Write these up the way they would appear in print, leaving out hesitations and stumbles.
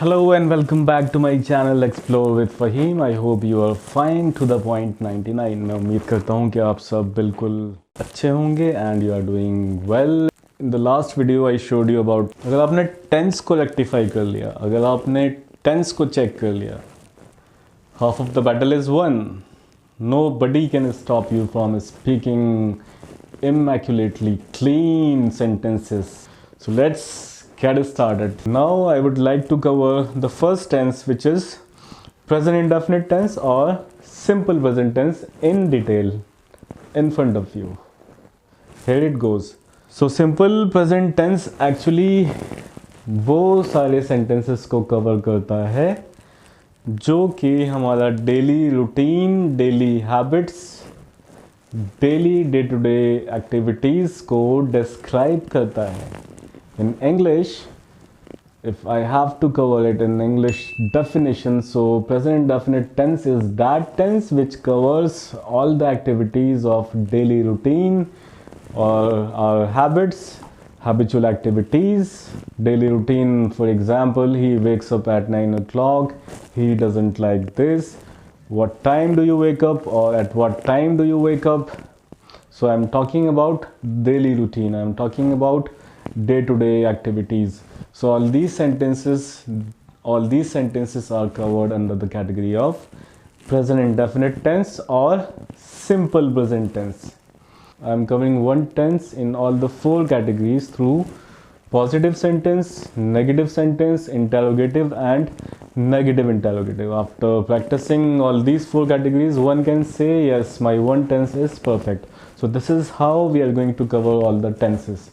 Hello and welcome back to my channel Explore with Fahim. I hope you are fine to the point 99. मैं उम्मीद करता हूँ कि आप सब बिल्कुल अच्छे होंगे and you are doing well. In the last video I showed you about अगर आपने tense को rectify कर लिया, अगर आपने tense को check कर लिया, half of the battle is won. Nobody can stop you from speaking immaculately clean sentences. So let's get started. Now I would like to cover the first tense, which is present indefinite tense or simple present tense in detail in front of you. Here it goes. So simple present tense actually वो सारे sentences को cover करता है जो कि हमारा daily routine, daily habits, daily day to day activities को describe करता है. In English, if I have to cover it in English definition, so present indefinite tense is that tense which covers all the activities of daily routine or our habits, habitual activities. Daily routine, for example, he wakes up at 9 o'clock, he doesn't like this. What time do you wake up, or at what time do you wake up? So I'm talking about daily routine, I'm talking about day-to-day activities. So all these sentences are covered under the category of present indefinite tense or simple present tense. I am covering one tense in all the four categories through positive sentence, negative sentence, interrogative and negative interrogative. After practicing all these four categories, one can say, yes, my one tense is perfect. So this is how we are going to cover all the tenses.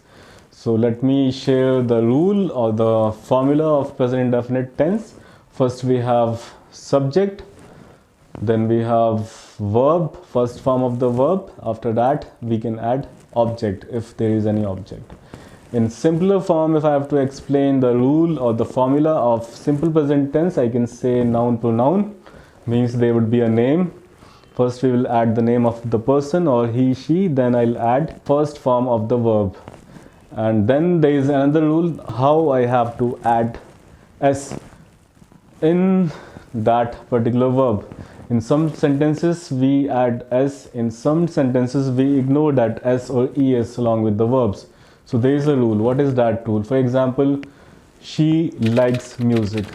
So let me share the rule or the formula of present indefinite tense. First we have subject, then we have verb, first form of the verb. After that we can add object if there is any object. In simpler form, if I have to explain the rule or the formula of simple present tense, I can say noun pronoun, means there would be a name. First we will add the name of the person or he, she, then I'll add first form of the verb. And then there is another rule how I have to add s in that particular verb. In some sentences we add s, in some sentences we ignore that s or es along with the verbs. So there is a rule. What is that rule? For example, she likes music,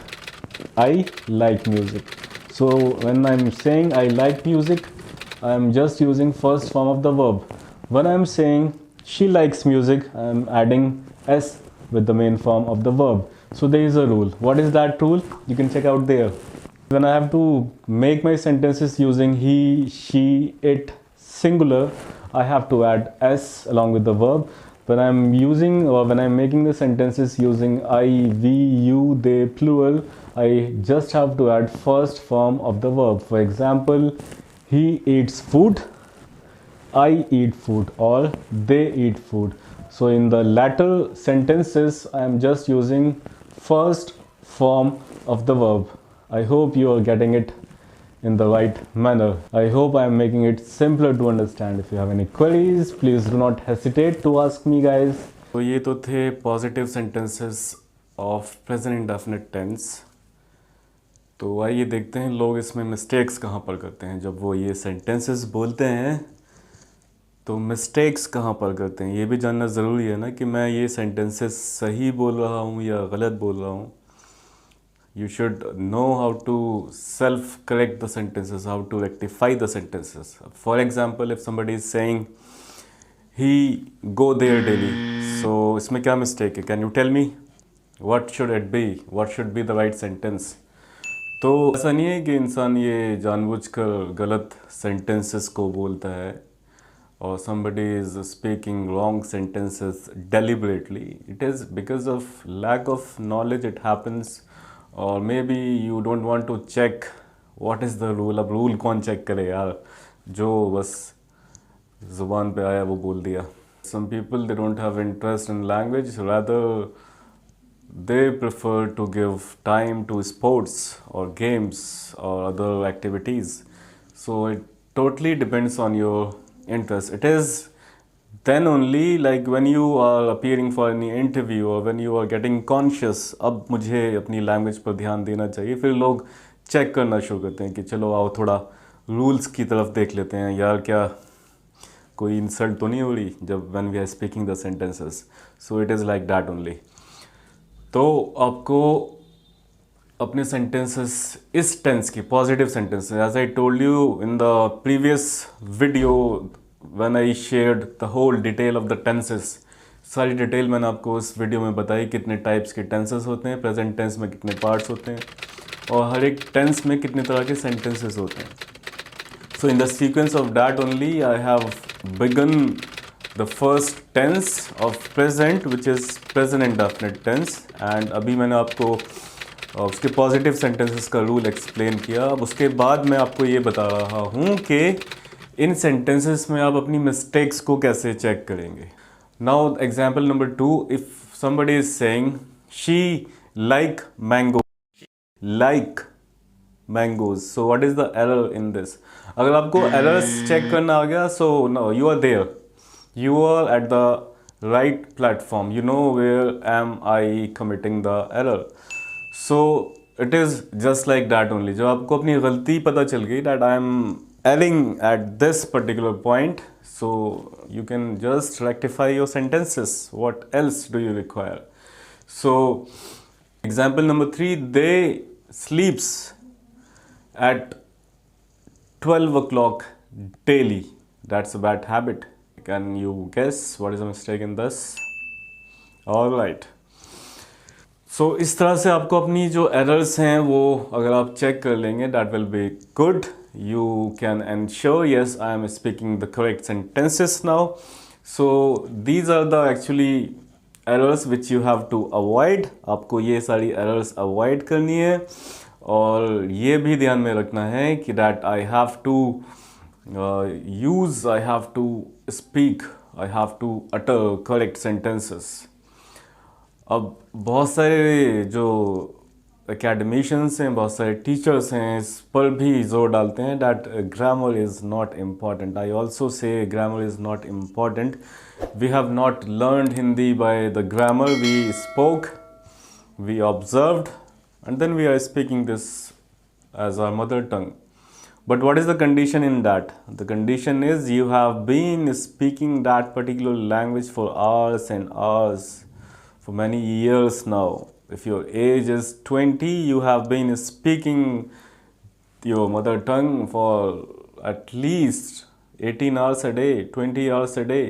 I like music. So when I'm saying I like music, I'm just using first form of the verb. When I'm saying she likes music, I'm adding s with the main form of the verb. So there is a rule. What is that rule? You can check out there. When I have to make my sentences using he, she, it, singular, I have to add s along with the verb. When I'm using or when I'm making the sentences using I, we, you, they, plural, I just have to add first form of the verb. For example, he eats food, I eat food, or they eat food. So in the latter sentences, I am just using first form of the verb. I hope you are getting it in the right manner. I hope I am making it simpler to understand. If you have any queries, please do not hesitate to ask me, guys. तो ये तो थे positive sentences of present indefinite tense. तो आइए देखते हैं लोग इसमें mistakes कहाँ पर करते हैं. जब वो ये sentences बोलते हैं तो मिस्टेक्स कहाँ पर करते हैं, ये भी जानना ज़रूरी है ना कि मैं ये सेंटेंसेस सही बोल रहा हूँ या गलत बोल रहा हूँ. You should know how to self-correct the sentences, how to rectify the sentences. For example, if somebody is saying he go there daily, so इसमें क्या mistake है? Can you tell me? What should it be? What should be the right sentence? तो ऐसा नहीं है कि इंसान ये जानबूझकर गलत sentences को बोलता है or somebody is speaking wrong sentences deliberately. It is because of lack of knowledge it happens. और maybe you don't want to check what is the rule. अब रूल कौन चेक करे यार, जो बस ज़ुबान पे आया वो बोल दिया. Some people they don't have interest in language, rather they prefer to give time to sports और गेम्स और other activities. So it totally depends on your interest. It is then only, like when you are appearing for any interview or when you are getting conscious, अब मुझे अपनी language पर ध्यान देना चाहिए, फिर लोग चेक करना शुरू करते हैं कि चलो आओ थोड़ा रूल्स की तरफ देख लेते हैं यार, क्या कोई इंसल्ट तो नहीं हो रही जब when we are speaking the sentences. So it is like that only. तो आपको अपने सेंटेंसेस इस टेंस की positive sentences, as I told you in the previous video when I shared the whole detail of the tenses, सारी detail मैंने आपको उस video में बताई, कितने टाइप्स के टेंसेस होते हैं, प्रेजेंट टेंस में कितने पार्ट्स होते हैं और हर एक टेंस में कितने तरह के सेंटेंसेस होते हैं. So in the sequence of that only I have began the first tense of present which is present indefinite tense. And अभी मैंने आपको उसके पॉजिटिव सेंटेंसेस का रूल एक्सप्लेन किया. अब उसके बाद मैं आपको ये बता रहा हूँ कि इन सेंटेंसेस में आप अपनी मिस्टेक्स को कैसे चेक करेंगे. Now example number 2, if somebody is saying she like mangoes, so what is the error in this? अगर आपको errors चेक करना आ गया, so no, you are there, you are at the right platform, you know where am I committing the error. So it is just like that only. जब आपको अपनी गलती पता चल गई that I am erring at this particular point, so you can just rectify your sentences. What else do you require? So example number 3, they sleeps at 12 o'clock daily. That's a bad habit. Can you guess what is the mistake in this? All right. सो इस तरह से आपको अपनी जो errors हैं वो अगर आप चेक कर लेंगे, that will be good. You can ensure yes I am speaking the correct sentences now. So these are the actually errors which you have to avoid. आपको ये सारी एरर्स अवॉइड करनी है और ये भी ध्यान में रखना है कि that I have to use, I have to speak, I have to utter correct sentences. अब बहुत सारे जो एकेडमिशियंस हैं, बहुत सारे टीचर्स हैं, इस पर भी जोर डालते हैं that grammar is not important. I also say grammar is not important. We have not learned Hindi by the grammar. We spoke, we observed and then we are speaking this as our mother tongue. But what is the condition in that? The condition is you have been speaking that particular language for hours and hours, for many years now. If your age is 20, you have been speaking your mother tongue for at least 18 hours a day, 20 hours a day.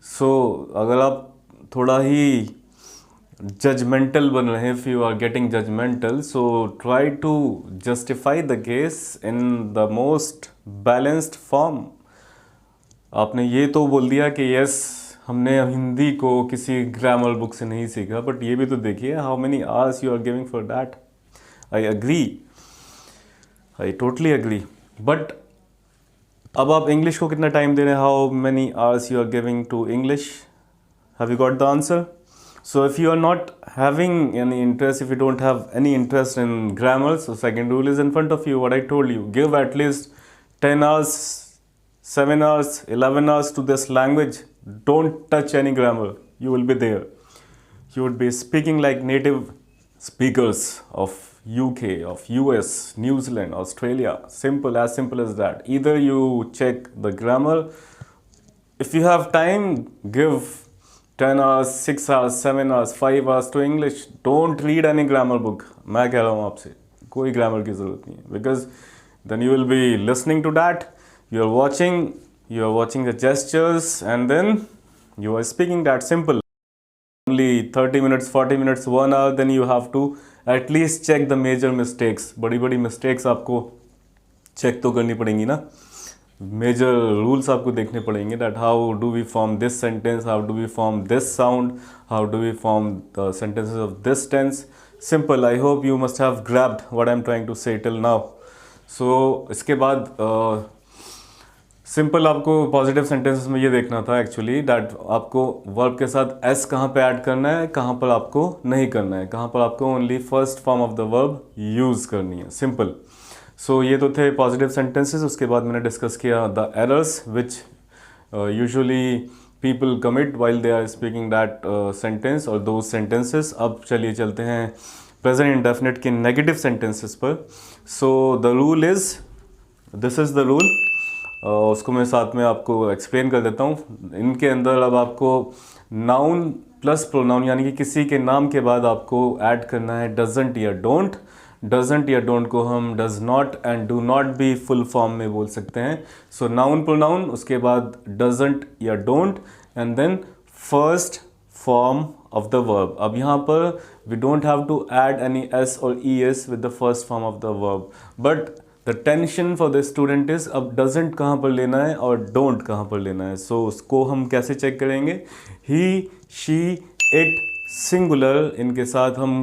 So अगर आप थोड़ा ही judgmental बन रहे हैं, if you are getting judgmental, so try to justify the case in the most balanced form. आपने ये तो बोल दिया कि yes हमने हिंदी को किसी ग्रामर बुक से नहीं सीखा, बट ये भी तो देखिए how many hours you are giving for that. I agree, I totally agree. But अब आप इंग्लिश को कितना टाइम दे रहे हैं? How many hours you are giving to English? Have you got the answer? So if you are not having any interest, if you don't have any interest in grammar, so second rule is in front of you. What I told you, give at least 10 hours, 7 hours, 11 hours to this language. Don't touch any grammar. You will be there. You would be speaking like native speakers of UK, of US, New Zealand, Australia. Simple, as simple as that. Either you check the grammar. If you have time, give 10 hours, 6 hours, 7 hours, 5 hours to English. Don't read any grammar book. मैं कह रहा हूँ आपसे, कोई grammar की ज़रूरत नहीं है. Because then you will be listening to that. You are watching the gestures and then you are speaking that. Simple. Only 30 minutes, 40 minutes, 1 hour, then you have to at least check the major mistakes. बड़ी बड़ी mistakes आपको check तो करनी पड़ेंगी ना. Major rules आपको देखने पड़ेंगे that how do we form this sentence, how do we form this sound, how do we form the sentences of this tense. Simple. I hope you must have grabbed what I'm trying to say till now. So इसके बाद simple आपको positive sentences में ये देखना था actually that आपको verb के साथ एस कहाँ पे ऐड करना है, कहाँ पर आपको नहीं करना है, कहाँ पर आपको only first form of the verb use करनी है. सिंपल. सो ये तो थे पॉजिटिव सेंटेंसेस. उसके बाद मैंने डिस्कस किया the errors which usually people commit while they are speaking that sentence or those sentences. अब चलिए चलते हैं present indefinite के negative sentences पर. So the rule is, this is the rule. उसको मैं साथ में आपको एक्सप्लेन कर देता हूँ. इनके अंदर अब आपको नाउन प्लस प्रोनाउन यानी कि किसी के नाम के बाद आपको ऐड करना है डजंट या डोंट. डजंट या डोंट को हम does not and do not भी फुल फॉर्म में बोल सकते हैं. सो नाउन प्रोनाउन, उसके बाद डजंट या don't, and then first form of the verb. अब यहाँ पर we don't have to add any s or es with the first form of the verb. But the tension for the student is अब doesn't कहाँ पर लेना है और don't कहाँ पर लेना है. So उसको हम कैसे चेक करेंगे? He, she, it, singular, इनके साथ हम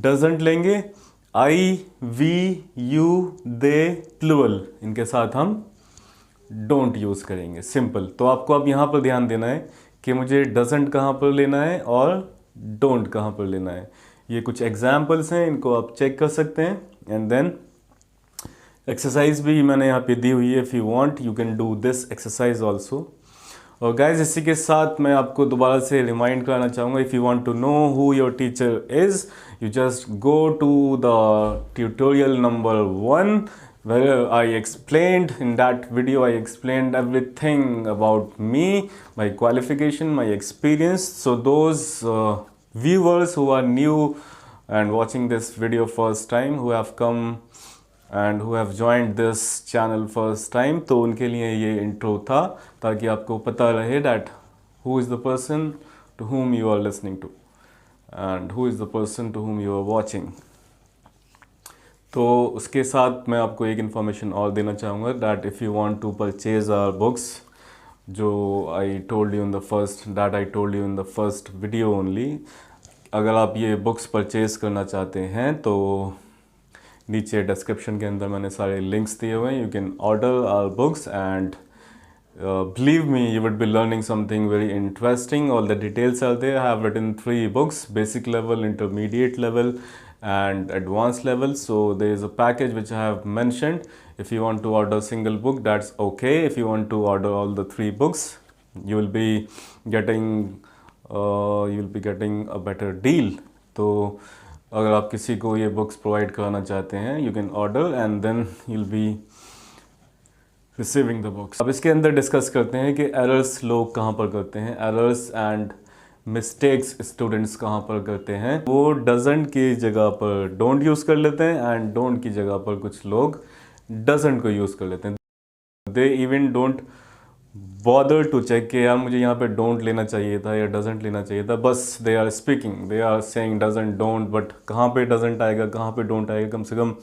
doesn't लेंगे. I, we, you, they, plural, इनके साथ हम don't यूज़ करेंगे. सिंपल. तो आपको अब यहाँ पर ध्यान देना है कि मुझे डजेंट कहाँ पर लेना है और डोंट कहाँ पर लेना है. ये कुछ एग्जाम्पल्स हैं, इनको आप चेक कर सकते हैं. एंड देन एक्सरसाइज भी मैंने यहाँ पे दी हुई है. If you want you can do this exercise also. और गाइज इसी के साथ मैं आपको दोबारा से रिमाइंड कराना चाहूँगा, if you want to know who your teacher is, you just go to the tutorial number 1 where I explained, in that video I explained everything about me, my qualification, my experience. So those viewers who are new and watching this video first time, who have come and who have joined this channel first time, तो उनके लिए ये intro था ताकि आपको पता रहे that who is the person to whom you are listening to and who is the person to whom you are watching. तो उसके साथ मैं आपको एक इन्फॉर्मेशन और देना चाहूँगा that if you want to purchase our books, जो I told you in the first video only, अगर आप ये बुक्स परचेज़ करना चाहते हैं तो नीचे डिस्क्रिप्शन के अंदर मैंने सारे लिंक्स दिए हुए हैं. You can order our books and believe me, you would be learning something very interesting. All the details are there. I have written 3 books: basic level, intermediate level and advanced level. So there is a package which I have mentioned. If you want to order a single book, that's okay. If you want to order all the 3 books, you will be getting a better deal. तो अगर आप किसी को ये books provide कराना चाहते हैं, you can order and then you'll be receiving the books. अब इसके अंदर डिस्कस करते हैं कि एरर्स लोग कहाँ पर करते हैं, एरर्स एंड मिस्टेक्स स्टूडेंट्स कहाँ पर करते हैं. वो डजंट की जगह पर डोंट यूज़ कर लेते हैं एंड डोंट की जगह पर कुछ लोग डजंट को यूज़ कर लेते हैं. They even don't bother to check कि यार मुझे यहाँ पे डोंट लेना चाहिए था या डजंट लेना चाहिए था. बस they are speaking, they are saying doesn't don't, but कहाँ पे डजंट आएगा, कहाँ पे डोंट आएगा, कम से कम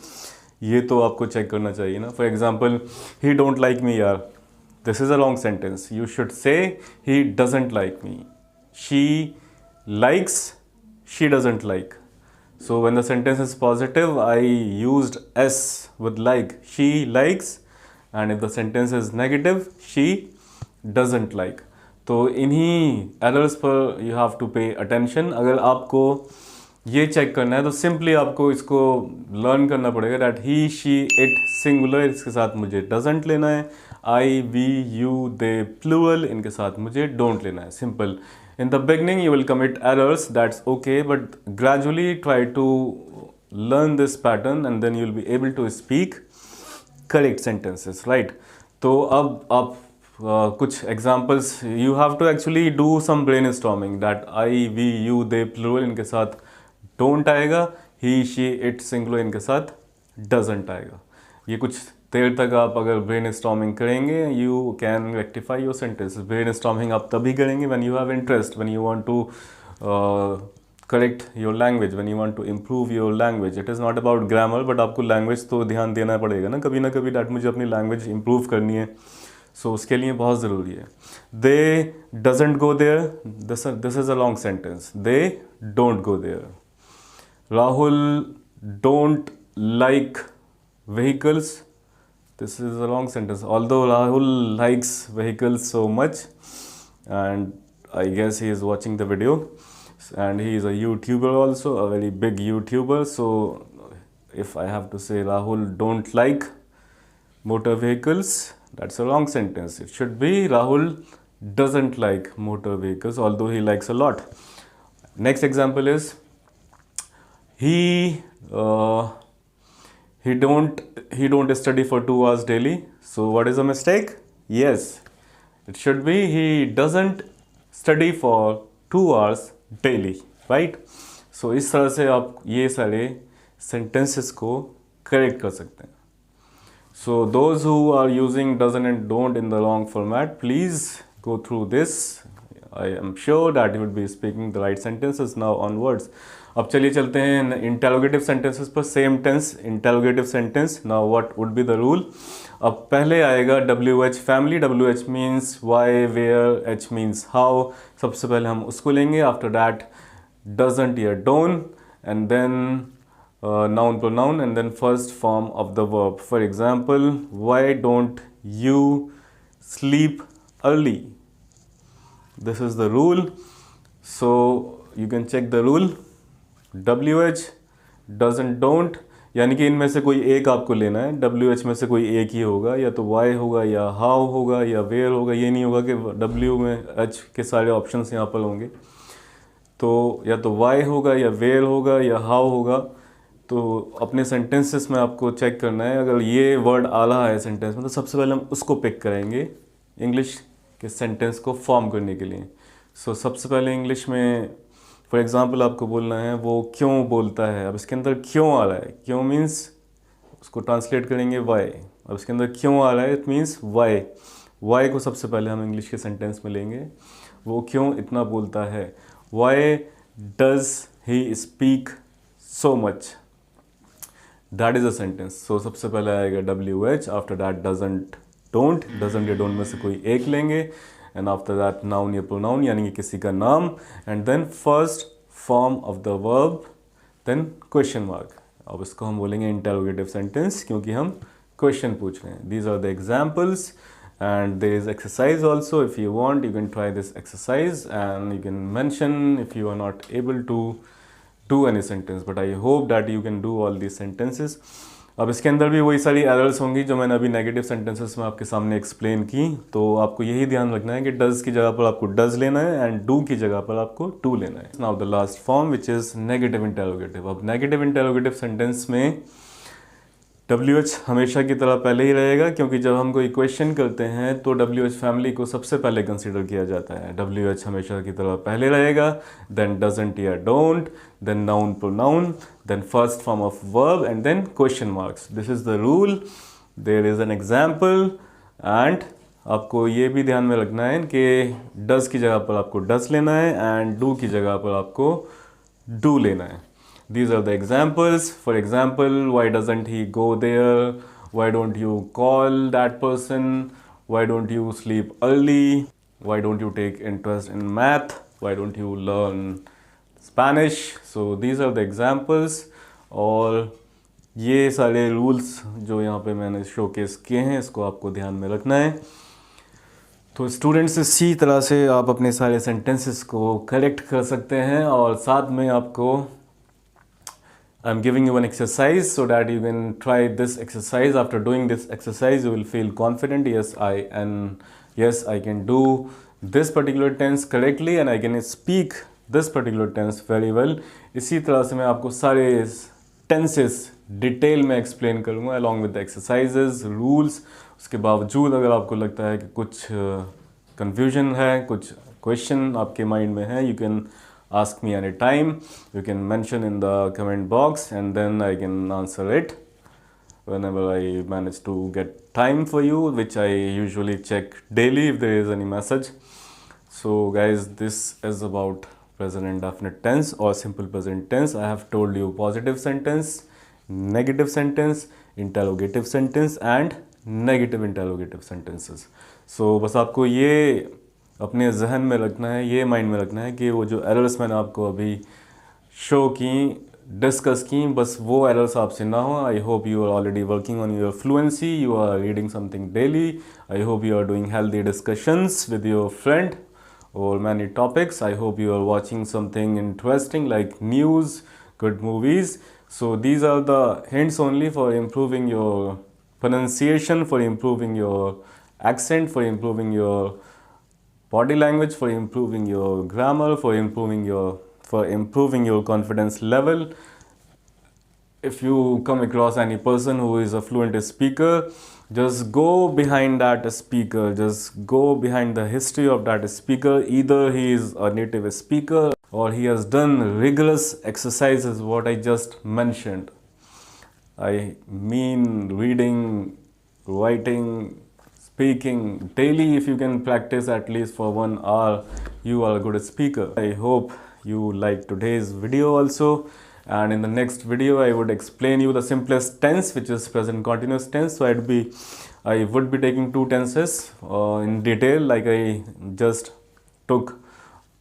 ये तो आपको चेक करना चाहिए ना. For example, he don't like me यार, this is a long sentence. You should say he doesn't like me. She likes, she doesn't like. So when the sentence is positive, I used S with like, she likes. And if the sentence is negative, she doesn't like. तो इन्हीं errors पर you have to pay attention. अगर आपको ये check करना है तो simply आपको इसको लर्न करना पड़ेगा that he, she, it singular, इसके साथ मुझे डजंट लेना है. I, we, you, they plural, इनके साथ मुझे डोंट लेना है. Simple. In the beginning you will commit errors, that's okay, but gradually try to learn this pattern and then you will be able to speak correct sentences, right. तो अब आप कुछ examples, you have to actually do some brainstorming that I, we, you, they plural, इनके साथ don't आएगा. ही, she, it singular, इनके साथ doesn't आएगा. ये कुछ देर तक आप अगर ब्रेन स्टॉर्मिंग करेंगे, you can rectify your sentence. Brainstorming आप तभी करेंगे when you have interest, when you want to correct your language, when you want to improve your language. It is not about grammar, but आपको language तो ध्यान देना पड़ेगा ना कभी दैट मुझे अपनी लैंग्वेज इम्प्रूव करनी है. सो उसके लिए बहुत ज़रूरी है. They doesn't go there, this is a long sentence. They don't go there. Rahul don't like vehicles. This is a long sentence. Although Rahul likes vehicles so much, and I guess he is watching the video, and he is a YouTuber also, a very big YouTuber. So if I have to say Rahul don't like motor vehicles, that's a long sentence. It should be Rahul doesn't like motor vehicles, although he likes a lot. Next example is he uh, he don't study for 2 hours daily. So what is the mistake? Yes, it should be he doesn't study for 2 hours daily, right? So इस तरह से आप ये सारे sentences को correct कर सकते हैं. So those who are using doesn't and don't in the wrong format, please go through this. I am sure that you will be speaking the right sentences now onwards. अब चलिए चलते हैं interrogative sentences पर. Same tense interrogative sentence. Now what would be the rule? अब पहले आएगा WH family. WH means why, where, H means how. सबसे पहले हम उसको लेंगे. After that doesn't या don't, and then noun pronoun, and then first form of the verb. For example, why don't you sleep early? This is the rule. So you can check the rule. WH doesn't don't, यानी कि इनमें से कोई एक आपको लेना है. WH में से कोई एक ही होगा, या तो why होगा या how होगा या where होगा. ये नहीं होगा कि W में H के सारे ऑप्शंस यहाँ पर होंगे. तो या तो why होगा या where होगा या how होगा. तो अपने सेंटेंसेस में आपको चेक करना है. अगर ये वर्ड आ रहा है सेंटेंस में तो सबसे पहले हम उसको पिक करेंगे इंग्लिश के सेंटेंस को फॉर्म करने के लिए. सो सबसे पहले इंग्लिश में फॉर एग्जांपल आपको बोलना है वो क्यों बोलता है. अब इसके अंदर क्यों आ रहा है. क्यों मीन्स उसको ट्रांसलेट करेंगे वाई. अब इसके अंदर क्यों आ रहा है, इट मीन्स वाई. वाई को सबसे पहले हम इंग्लिश के सेंटेंस में लेंगे. वो क्यों इतना बोलता है. Why does he speak so much. That is a sentence. So सबसे पहले आएगा WH. After that doesn't don't. Doesn't या डोंट में से कोई एक लेंगे. एंड आफ्टर दैट नाउन या प्रोनाउन यानी कि किसी का नाम. And then first form of the verb, then question mark. अब इसको हम बोलेंगे इंटरोगेटिव सेंटेंस क्योंकि हम क्वेश्चन पूछ रहे हैं. These are the examples and there is exercise also. If you want you can try this exercise and you can mention if you are not able to do any sentence, but I hope that you can do all these sentences. अब इसके अंदर भी वही सारी errors होंगी जो मैंने अभी नेगेटिव सेंटेंसेस में आपके सामने एक्सप्लेन की. तो आपको यही ध्यान रखना है कि डज की जगह पर आपको डज लेना है एंड डू की जगह पर आपको टू लेना है. Now the last form which is negative interrogative. अब नेगेटिव इंटेरोगेटिव सेंटेंस में WH हमेशा की तरह पहले ही रहेगा क्योंकि जब हम कोई क्वेश्चन करते हैं तो WH फैमिली को सबसे पहले कंसीडर किया जाता है. WH हमेशा की तरह पहले रहेगा. देन डजंट या don't, then noun pronoun, then first form of verb and then question marks. This is the rule. There is an example. And आपको ये भी ध्यान में रखना है कि डज की जगह पर आपको डज लेना है एंड डू की जगह पर आपको डू लेना है. These are the examples. For example, why doesn't he go there? Why don't you call that person? Why don't you sleep early? Why don't you take interest in math? Why don't you learn Spanish? So these are the examples. और ये सारे rules जो यहाँ पे मैंने showcase किए हैं इसको आपको ध्यान में रखना है. तो स्टूडेंट्स इसी तरह से आप अपने सारे sentences को करेक्ट कर सकते हैं. और साथ में आपको I'm giving you an exercise so that you can try this exercise. After doing this exercise you will feel confident. Yes, I can do this particular tense correctly and I can speak this particular tense very well. इसी तरह से मैं आपको सारे tenses detail में explain करूँगा along with the exercises, rules. उसके बावजूद अगर आपको लगता है कि कुछ confusion है, कुछ question आपके mind में है, you can ask me anytime. You can mention in the comment box and then I can answer it whenever I manage to get time for you, which I usually check daily if there is any message. So guys, this is about present indefinite tense or simple present tense. I have told you positive sentence, negative sentence, interrogative sentence and negative interrogative sentences. So बस आपको ये अपने जहन में रखना है, ये mind में रखना है कि वो जो एरर्स मैंने आपको अभी शो की, डिस्कस की, बस वो एरर्स आपसे ना हो. I hope you are already working on your fluency, you are reading something daily. I hope you are doing healthy discussions with your friend और many topics. I hope you are watching something interesting like news, good movies. So these are the hints only for improving your pronunciation, for improving your accent, for improving your body language, for improving your grammar, for improving your confidence level. If you come across any person who is a fluent speaker, just go behind that speaker, just go behind the history of that speaker. Either he is a native speaker or he has done rigorous exercises, what I just mentioned. I mean reading, writing, speaking daily. If you can practice at least for 1 hour, you are a good speaker. I hope you like today's video also, and in the next video I would explain you the simplest tense, which is present continuous tense. So I would be taking two tenses in detail, like I just took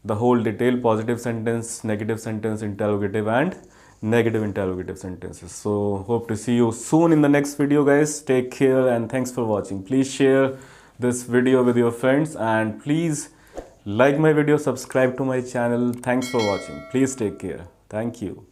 the whole detail: positive sentence, negative sentence, interrogative and negative interrogative sentences. So hope to see you soon in the next video, guys. Take care and thanks for watching. Please share this video with your friends and please like my video, subscribe to my channel. Thanks for watching. Please take care. Thank you.